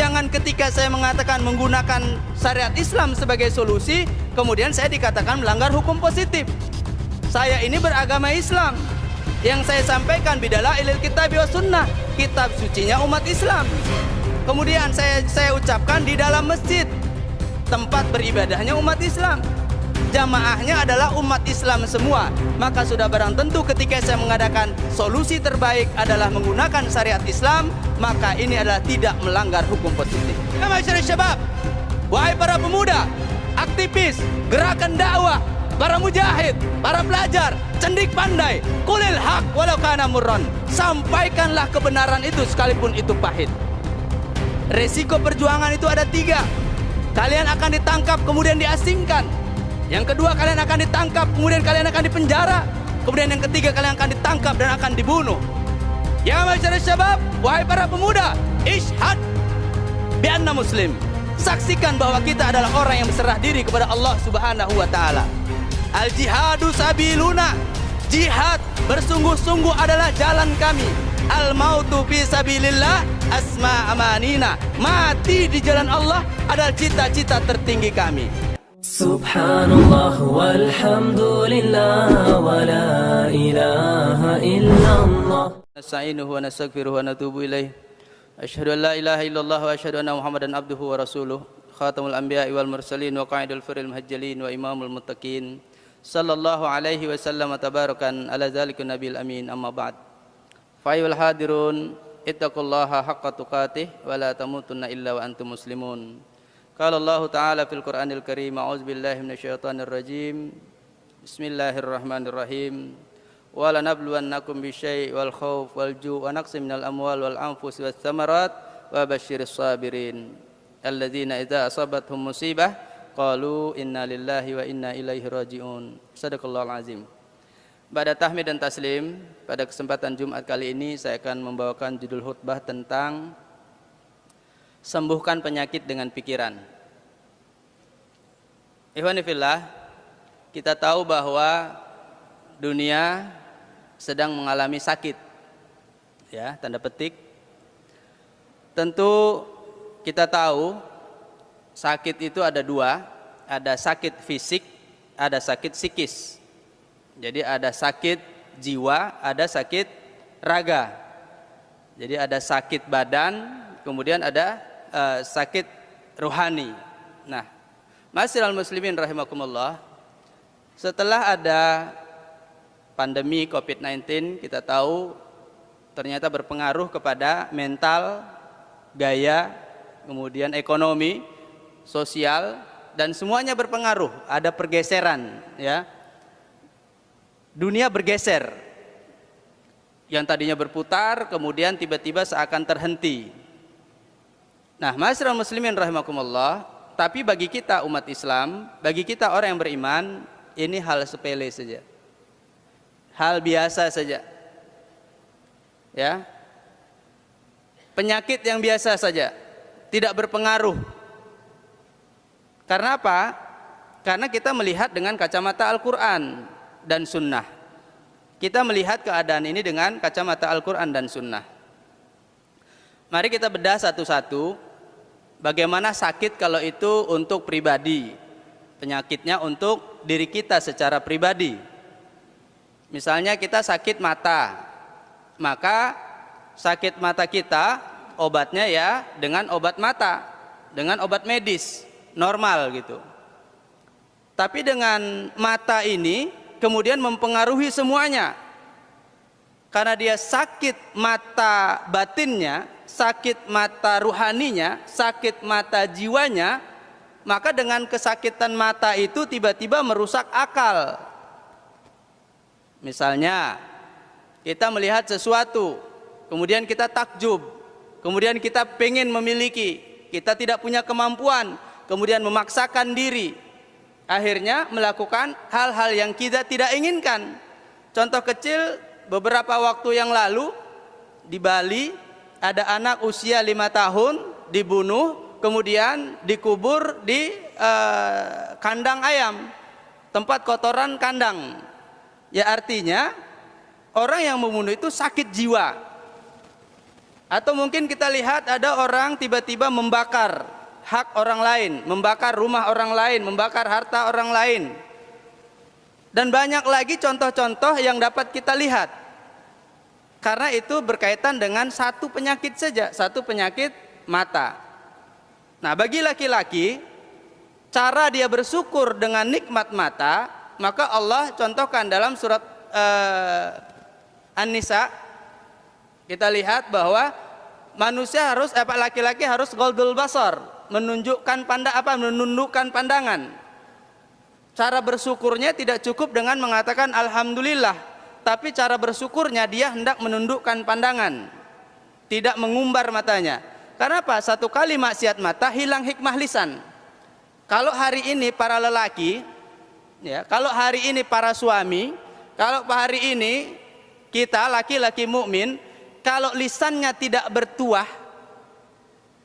Jangan ketika saya mengatakan menggunakan syariat Islam sebagai solusi, kemudian saya dikatakan melanggar hukum positif. Saya ini beragama Islam. Yang saya sampaikan bidalailil kitab wa sunnah, kitab sucinya umat Islam. Kemudian saya ucapkan di dalam masjid, tempat beribadahnya umat Islam, jamaahnya adalah umat Islam semua. Maka sudah barang tentu ketika saya mengadakan solusi terbaik adalah menggunakan syariat Islam, maka ini adalah tidak melanggar hukum positif. Ya masyarakat syabab, wahai para pemuda, aktivis, gerakan dakwah, para mujahid, para pelajar, cendik pandai, qulil haq walau kana murran. Sampaikanlah kebenaran itu sekalipun itu pahit. Resiko perjuangan itu ada 3. Kalian akan ditangkap kemudian diasingkan. Yang kedua, kalian akan ditangkap kemudian kalian akan dipenjara. Kemudian yang ketiga, kalian akan ditangkap dan akan dibunuh. Ya masyarakat syabab, wahai para pemuda, ishhad bi anna muslim. Saksikan bahwa kita adalah orang yang berserah diri kepada Allah Subhanahu wa taala. Al jihadu sabiluna, jihad bersungguh-sungguh adalah jalan kami. Al mautu fi sabilillah asma amanina, mati di jalan Allah adalah cita-cita tertinggi kami. Subhanallah walhamdulillah wa la ilaha illallah. Nasta'inuhu wa nastaghfiruhu wa natubu ilaih. Asyhadu an la ilaha illallah wa asyhadu anna Muhammadan abduhu wa rasuluh. Khatamul anbiya'i wal mursalin wa qa'idul firil muhajjalin wa imamul muttaqin. Sallallahu alaihi wasallam tabarakan ala zalikun nabil amin, amma ba'd. Fa'ayuhal hadirun, ittaqullaha haqqa tuqatih wa la tamutunna illa wa antum muslimun. Qala Allah Ta'ala fil Qur'anil Karim, a'udzu billahi minasyaitonir rajim. Bismillahirrahmanirrahim. Wa lanabluwannakum bisyai' wal khauf wal ju' wa naqsim minal amwal wal anfus was tsamarat wa basyiris sabirin alladzina idza asabathum musibah qalu inna lillahi wa inna ilaihi raji'un. Shadaqallahul azim. Ba'da tahmid dan taslim, pada kesempatan Jumat kali ini saya akan membawakan judul khutbah tentang sembuhkan penyakit dengan pikiran. Ikhwani fillah, kita tahu bahwa dunia sedang mengalami sakit. Ya, tanda petik. Tentu kita tahu sakit itu ada 2, ada sakit fisik, ada sakit psikis. Jadi ada sakit jiwa, ada sakit raga. Jadi ada sakit badan, kemudian ada sakit ruhani. Nah, ma'asyiral muslimin rahimakumullah, setelah ada pandemi COVID-19, kita tahu ternyata berpengaruh kepada mental, gaya, kemudian ekonomi, sosial, dan semuanya berpengaruh. Ada pergeseran, ya. Dunia bergeser. Yang tadinya berputar, kemudian tiba-tiba seakan terhenti. Nah, ma'asyiral muslimin rahimakumullah, tapi bagi kita umat Islam, bagi kita orang yang beriman, ini hal sepele saja. Hal biasa saja. Ya. Penyakit yang biasa saja, tidak berpengaruh. Karena apa? Karena kita melihat dengan kacamata Al-Qur'an dan sunnah. Kita melihat keadaan ini dengan kacamata Al-Qur'an dan sunnah. Mari kita bedah satu-satu. Bagaimana sakit kalau itu untuk pribadi, penyakitnya untuk diri kita secara pribadi. Misalnya kita sakit mata, maka sakit mata kita obatnya ya dengan obat mata, dengan obat medis normal gitu. Tapi dengan mata ini kemudian mempengaruhi semuanya. Karena dia sakit mata batinnya, sakit mata ruhaninya, sakit mata jiwanya, maka dengan kesakitan mata itu tiba-tiba merusak akal. Misalnya kita melihat sesuatu, kemudian kita takjub, kemudian kita pengen memiliki, kita tidak punya kemampuan, kemudian memaksakan diri, akhirnya melakukan hal-hal yang kita tidak inginkan. Contoh kecil, beberapa waktu yang lalu di Bali ada anak usia 5 tahun dibunuh, kemudian dikubur di kandang ayam, tempat kotoran kandang. Ya, artinya orang yang membunuh itu sakit jiwa. Atau mungkin kita lihat ada orang tiba-tiba membakar hak orang lain, membakar rumah orang lain, membakar harta orang lain. Dan banyak lagi contoh-contoh yang dapat kita lihat. Karena itu berkaitan dengan satu penyakit saja, satu penyakit mata. Nah, bagi laki-laki, cara dia bersyukur dengan nikmat mata, maka Allah contohkan dalam surat An-Nisa. Kita lihat bahwa manusia harus, laki-laki harus ghaddul basar, menundukkan pandangan. Cara bersyukurnya tidak cukup dengan mengatakan alhamdulillah, tapi cara bersyukurnya dia hendak menundukkan pandangan, tidak mengumbar matanya. Karena apa? Satu kali maksiat mata hilang hikmah lisan. Kalau hari ini para lelaki, ya, kalau hari ini para suami, kalau hari ini kita laki-laki mukmin, kalau lisannya tidak bertuah,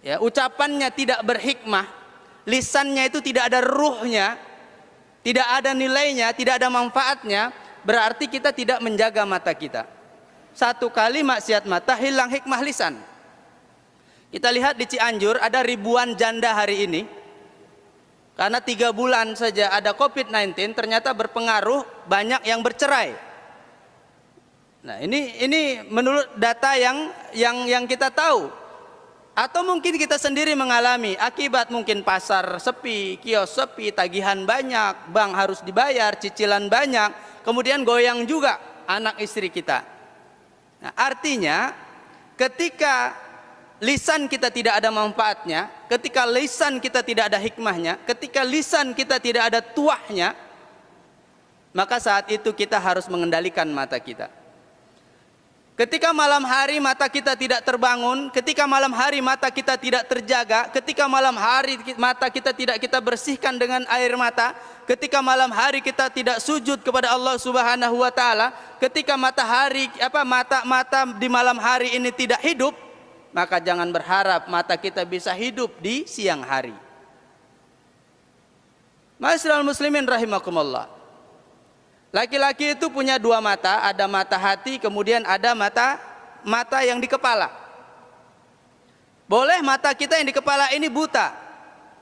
ya, ucapannya tidak berhikmah, lisannya itu tidak ada ruhnya, tidak ada nilainya, tidak ada manfaatnya, berarti kita tidak menjaga mata kita. Satu kali maksiat mata hilang hikmah lisan. Kita lihat di Cianjur ada ribuan janda hari ini. Karena 3 bulan saja ada COVID-19, ternyata berpengaruh banyak yang bercerai. Nah, ini menurut data yang kita tahu. Atau mungkin kita sendiri mengalami akibat mungkin pasar sepi, kios sepi, tagihan banyak, bank harus dibayar, cicilan banyak, kemudian goyang juga anak istri kita. Nah, artinya ketika lisan kita tidak ada manfaatnya, ketika lisan kita tidak ada hikmahnya, ketika lisan kita tidak ada tuahnya, maka saat itu kita harus mengendalikan mata kita. Ketika malam hari mata kita tidak terbangun, ketika malam hari mata kita tidak terjaga, ketika malam hari mata kita tidak kita bersihkan dengan air mata, ketika malam hari kita tidak sujud kepada Allah Subhanahu wa taala, ketika mata di malam hari ini tidak hidup, maka jangan berharap mata kita bisa hidup di siang hari. Ma'asyiral muslimin rahimakumullah. Laki-laki itu punya 2 mata, ada mata hati, kemudian ada mata yang di kepala. Boleh mata kita yang di kepala ini buta,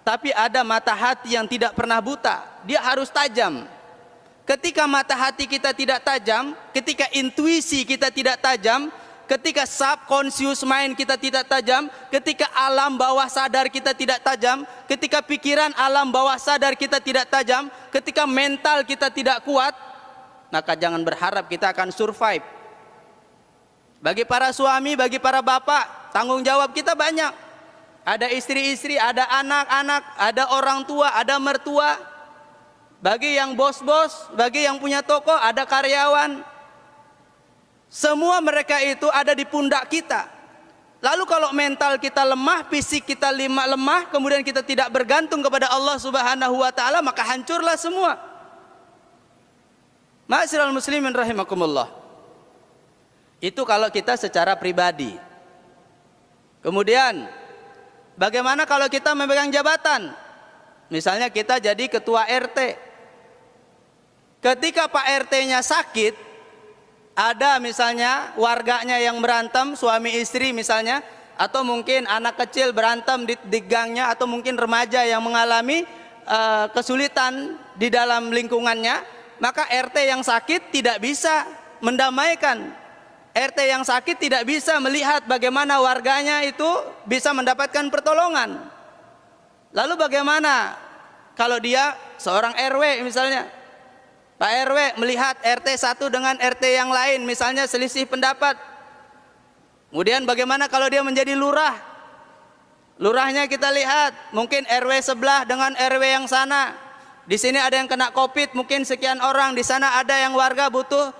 tapi ada mata hati yang tidak pernah buta, dia harus tajam. Ketika mata hati kita tidak tajam, ketika intuisi kita tidak tajam, ketika subconscious mind kita tidak tajam, ketika alam bawah sadar kita tidak tajam, ketika pikiran alam bawah sadar kita tidak tajam, ketika mental kita tidak kuat, maka jangan berharap kita akan survive. Bagi para suami, bagi para bapak, tanggung jawab kita banyak. Ada istri-istri, ada anak-anak, ada orang tua, ada mertua. Bagi yang bos-bos, bagi yang punya toko, ada karyawan. Semua mereka itu ada di pundak kita. Lalu kalau mental kita lemah, fisik kita lemah, kemudian kita tidak bergantung kepada Allah Subhanahu wa taala, maka hancurlah semua. Ma'asyiral muslimin rahimakumullah. Itu kalau kita secara pribadi. Kemudian bagaimana kalau kita memegang jabatan? Misalnya kita jadi ketua RT. Ketika Pak RT-nya sakit, ada misalnya warganya yang berantem, suami istri misalnya, atau mungkin anak kecil berantem di gangnya, atau mungkin remaja yang mengalami kesulitan di dalam lingkungannya, maka RT yang sakit tidak bisa mendamaikan. RT yang sakit tidak bisa melihat bagaimana warganya itu bisa mendapatkan pertolongan. Lalu bagaimana kalau dia seorang RW misalnya, Pak RW melihat RT satu dengan RT yang lain misalnya selisih pendapat. Kemudian bagaimana kalau dia menjadi lurah? Lurahnya kita lihat, mungkin RW sebelah dengan RW yang sana. Di sini ada yang kena COVID, mungkin sekian orang. Di sana ada yang warga butuh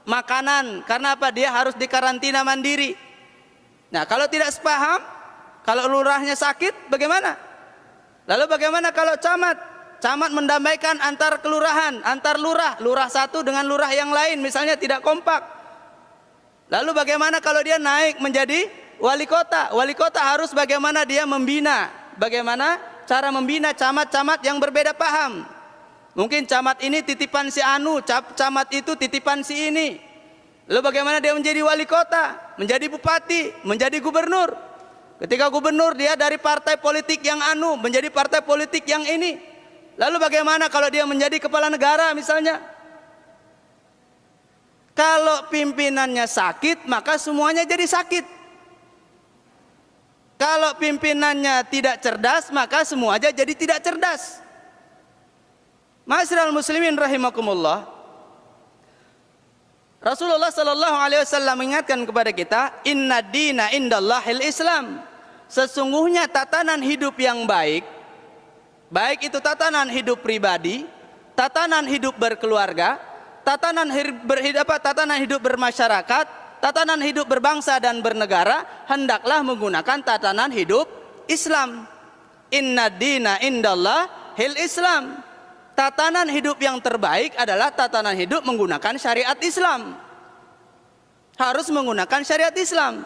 makanan. Karena apa? Dia harus dikarantina mandiri. Nah, kalau tidak sepaham, kalau lurahnya sakit, bagaimana? Lalu bagaimana kalau camat? Camat mendamaikan antar kelurahan, antar lurah. Lurah satu dengan lurah yang lain, misalnya tidak kompak. Lalu bagaimana kalau dia naik menjadi wali kota? Wali kota harus bagaimana dia membina? Bagaimana cara membina camat-camat yang berbeda paham? Mungkin camat ini titipan si anu, camat itu titipan si ini. Lalu bagaimana dia menjadi wali kota, menjadi bupati, menjadi gubernur? Ketika gubernur dia dari partai politik yang anu menjadi partai politik yang ini. Lalu bagaimana kalau dia menjadi kepala negara misalnya? Kalau pimpinannya sakit, maka semuanya jadi sakit. Kalau pimpinannya tidak cerdas, maka semuanya jadi tidak cerdas. Ma'asyiral muslimin rahimakumullah. Rasulullah sallallahu alaihi wasallam mengingatkan kepada kita, inna dina indallahil Islam. Sesungguhnya tatanan hidup yang baik, baik itu tatanan hidup pribadi, tatanan hidup berkeluarga, tatanan hidup bermasyarakat, tatanan hidup berbangsa dan bernegara, hendaklah menggunakan tatanan hidup Islam. Inna dina indallahil Islam. Tatanan hidup yang terbaik adalah tatanan hidup menggunakan syariat Islam. Harus menggunakan syariat Islam.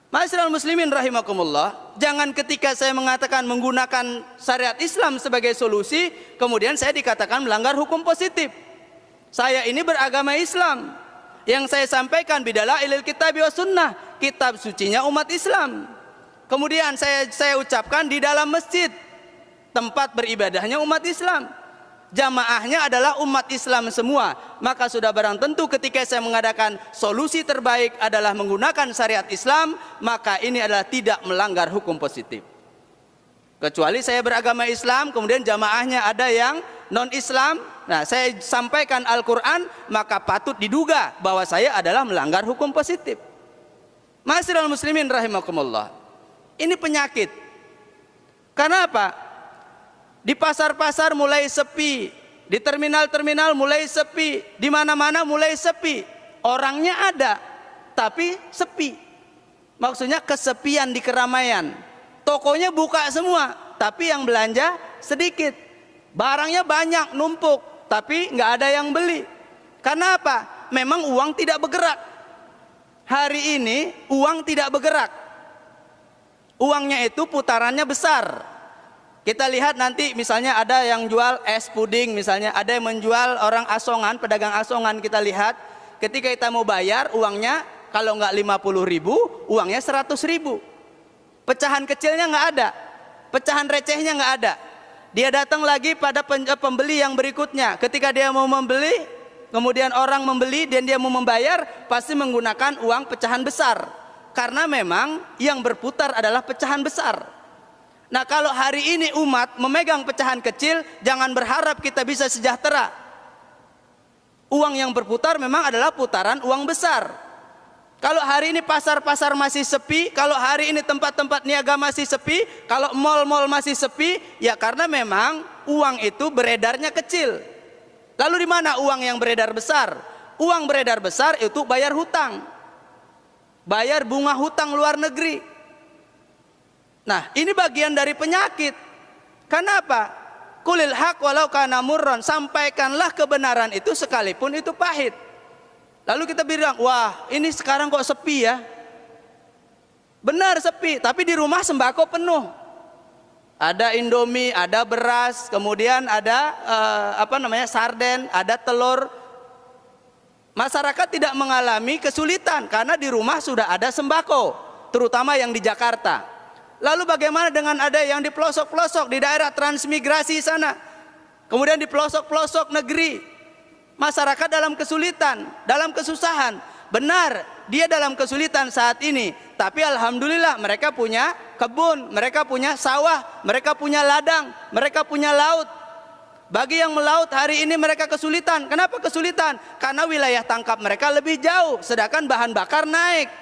Ma'asyiral muslimin rahimakumullah, jangan ketika saya mengatakan menggunakan syariat Islam sebagai solusi, kemudian saya dikatakan melanggar hukum positif. Saya ini beragama Islam. Yang saya sampaikan bidalailil kitab wa sunnah, kitab sucinya umat Islam. Kemudian saya ucapkan di dalam masjid, tempat beribadahnya umat Islam. Jamaahnya adalah umat Islam semua. Maka sudah barang tentu ketika saya mengadakan solusi terbaik adalah menggunakan syariat Islam, maka ini adalah tidak melanggar hukum positif. Kecuali saya beragama Islam, kemudian jamaahnya ada yang non-Islam, nah saya sampaikan Al-Quran, maka patut diduga bahwa saya adalah melanggar hukum positif. Ma'asyiral muslimin rahimakumullah, ini penyakit. Karena apa? Di pasar-pasar mulai sepi, di terminal-terminal mulai sepi, di mana-mana mulai sepi. Orangnya ada, tapi sepi. Maksudnya kesepian di keramaian. Tokonya buka semua, tapi yang belanja sedikit. Barangnya banyak, numpuk, tapi nggak ada yang beli. Karena apa? Memang uang tidak bergerak. Hari ini uang tidak bergerak. Uangnya itu putarannya besar. Kita lihat nanti misalnya ada yang jual es puding misalnya, ada yang menjual orang asongan, pedagang asongan, kita lihat ketika kita mau bayar uangnya kalau nggak 50.000, uangnya 100.000. Pecahan kecilnya nggak ada, pecahan recehnya nggak ada. Dia datang lagi pada pembeli yang berikutnya. Ketika dia mau membeli, kemudian orang membeli dan dia mau membayar, pasti menggunakan uang pecahan besar. Karena memang yang berputar adalah pecahan besar. Nah, kalau hari ini umat memegang pecahan kecil, jangan berharap kita bisa sejahtera. Uang yang berputar memang adalah putaran uang besar. Kalau hari ini pasar-pasar masih sepi, kalau hari ini tempat-tempat niaga masih sepi, kalau mal-mal masih sepi, ya karena memang uang itu beredarnya kecil. Lalu di mana uang yang beredar besar? Uang beredar besar itu bayar hutang, bayar bunga hutang luar negeri. Nah, ini bagian dari penyakit. Kenapa? Qulil haq walau kana murran, sampaikanlah kebenaran itu sekalipun itu pahit. Lalu kita bilang, wah ini sekarang kok sepi ya. Benar sepi, tapi di rumah sembako penuh. Ada Indomie, ada beras, kemudian ada sarden, ada telur. Masyarakat tidak mengalami kesulitan karena di rumah sudah ada sembako, terutama yang di Jakarta. Lalu bagaimana dengan ada yang di pelosok-pelosok di daerah transmigrasi sana, kemudian di pelosok-pelosok negeri, masyarakat dalam kesulitan, dalam kesusahan. Benar, dia dalam kesulitan saat ini, tapi alhamdulillah mereka punya kebun, mereka punya sawah, mereka punya ladang, mereka punya laut. Bagi yang melaut hari ini mereka kesulitan. Kenapa kesulitan? Karena wilayah tangkap mereka lebih jauh, sedangkan bahan bakar naik.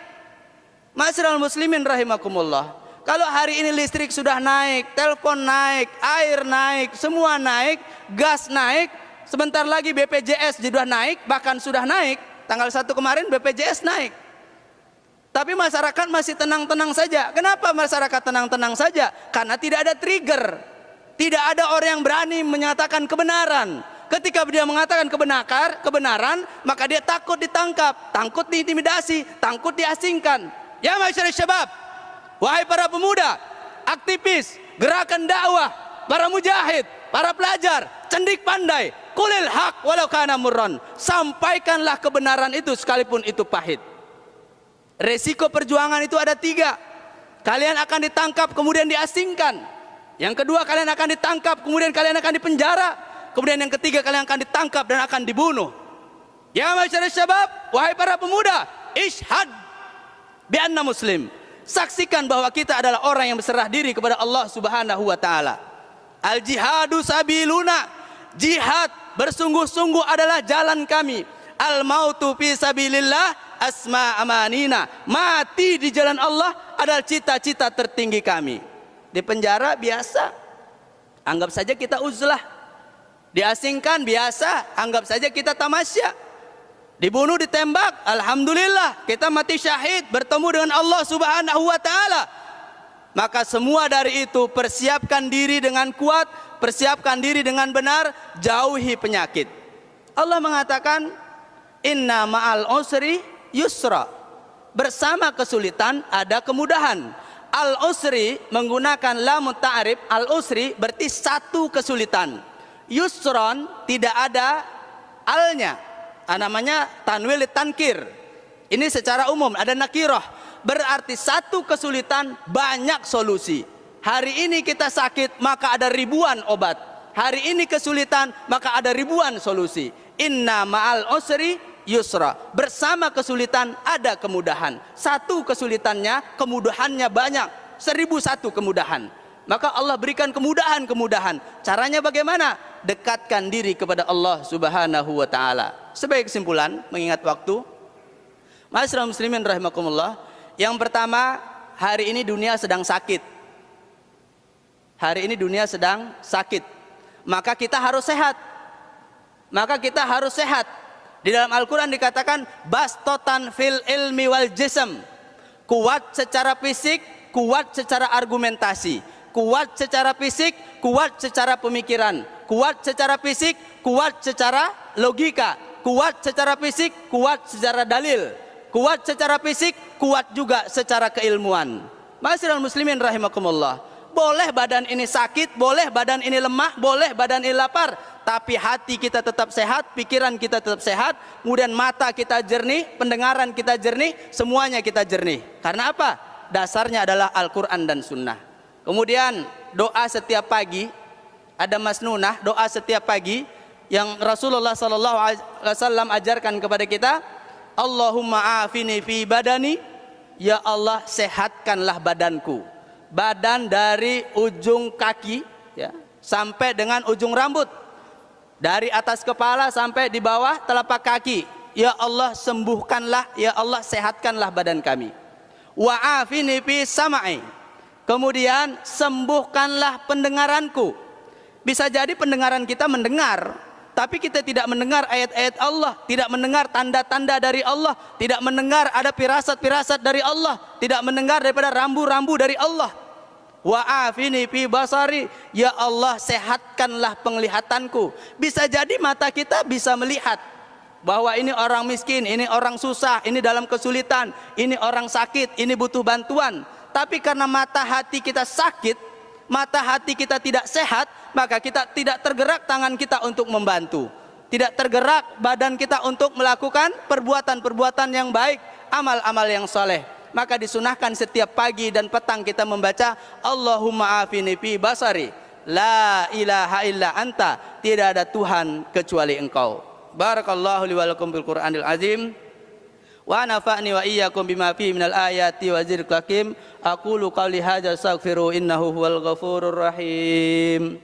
Ma'asyiral muslimin rahimakumullah. Kalau hari ini listrik sudah naik, telepon naik, air naik, semua naik, gas naik, sebentar lagi BPJS sudah naik, bahkan sudah naik, tanggal 1 kemarin BPJS naik. Tapi masyarakat masih tenang-tenang saja. Kenapa masyarakat tenang-tenang saja? Karena tidak ada trigger. Tidak ada orang yang berani menyatakan kebenaran. Ketika dia mengatakan kebenaran, maka dia takut ditangkap, takut diintimidasi, takut diasingkan. Ya masyarakat syabab, wahai para pemuda, aktivis, gerakan dakwah, para mujahid, para pelajar, cendik pandai, qulil haq walau kana murran. Sampaikanlah kebenaran itu sekalipun itu pahit. Resiko perjuangan itu ada 3. Kalian akan ditangkap kemudian diasingkan. Yang kedua, kalian akan ditangkap kemudian kalian akan dipenjara. Kemudian yang ketiga, kalian akan ditangkap dan akan dibunuh. Ya masyarakat syabab, wahai para pemuda, ishhad bi anna muslim. Saksikan bahwa kita adalah orang yang berserah diri kepada Allah Subhanahu wa taala. Al jihadu sabiluna. Jihad bersungguh-sungguh adalah jalan kami. Al mautu fi sabilillah asma amanina. Mati di jalan Allah adalah cita-cita tertinggi kami. Di penjara biasa, anggap saja kita uzlah. Diasingkan biasa, anggap saja kita tamasya. Dibunuh, ditembak, alhamdulillah kita mati syahid bertemu dengan Allah Subhanahu wa taala. Maka semua dari itu persiapkan diri dengan kuat, persiapkan diri dengan benar, jauhi penyakit. Allah mengatakan inna ma'al usri yusra. Bersama kesulitan ada kemudahan. Al usri menggunakan lam ta'rif, al usri berarti satu kesulitan. Yusron tidak ada alnya. Namanya tanwil tankir. Ini secara umum ada nakirah, berarti satu kesulitan banyak solusi. Hari ini kita sakit maka ada ribuan obat. Hari ini kesulitan maka ada ribuan solusi. Inna ma'al usri yusra. Bersama kesulitan ada kemudahan. Satu kesulitannya, kemudahannya banyak. 1001 kemudahan. Maka Allah berikan kemudahan-kemudahan. Caranya bagaimana? Dekatkan diri kepada Allah Subhanahu wa taala. Sebagai kesimpulan, mengingat waktu, Ma'asyiral muslimin rahimakumullah, yang pertama, hari ini dunia sedang sakit. Hari ini dunia sedang sakit. Maka kita harus sehat. Maka kita harus sehat. Di dalam Al-Qur'an dikatakan bastotan fil ilmi wal jism. Kuat secara fisik, kuat secara argumentasi. Kuat secara fisik, kuat secara pemikiran. Kuat secara fisik, kuat secara logika. Kuat secara fisik, kuat secara dalil. Kuat secara fisik, kuat juga secara keilmuan. Ma'asyiral muslimin rahimakumullah. Boleh badan ini sakit, boleh badan ini lemah, boleh badan ini lapar, tapi hati kita tetap sehat, pikiran kita tetap sehat, kemudian mata kita jernih, pendengaran kita jernih, semuanya kita jernih. Karena apa? Dasarnya adalah Al-Quran dan Sunnah. Kemudian doa setiap pagi, ada masnunah, doa setiap pagi yang Rasulullah SAW ajarkan kepada kita. Allahumma afini fi badani, ya Allah sehatkanlah badanku. Badan dari ujung kaki ya, sampai dengan ujung rambut. Dari atas kepala sampai di bawah telapak kaki. Ya Allah sembuhkanlah, ya Allah sehatkanlah badan kami. Wa afini fi samai. Kemudian sembuhkanlah pendengaranku. Bisa jadi pendengaran kita mendengar, tapi kita tidak mendengar ayat-ayat Allah, tidak mendengar tanda-tanda dari Allah, tidak mendengar ada firasat-firasat dari Allah, tidak mendengar daripada rambu-rambu dari Allah. Wa afini fi basari, ya Allah sehatkanlah penglihatanku. Bisa jadi mata kita bisa melihat bahwa ini orang miskin, ini orang susah, ini dalam kesulitan, ini orang sakit, ini butuh bantuan. Tapi karena mata hati kita sakit, mata hati kita tidak sehat, maka kita tidak tergerak tangan kita untuk membantu, tidak tergerak badan kita untuk melakukan perbuatan-perbuatan yang baik, amal-amal yang soleh. Maka disunahkan setiap pagi dan petang kita membaca Allahumma afini fi basari, la ilaha illa anta, tidak ada Tuhan kecuali Engkau. Barakallahu li wa lakum bil Qur'anil azim. Wa nafa'ni wa iyyakum bima fihi minal ayati wa dzikril hakim. Aqulu qawli hadza astaghfiru innahu huwal ghafurur rahim.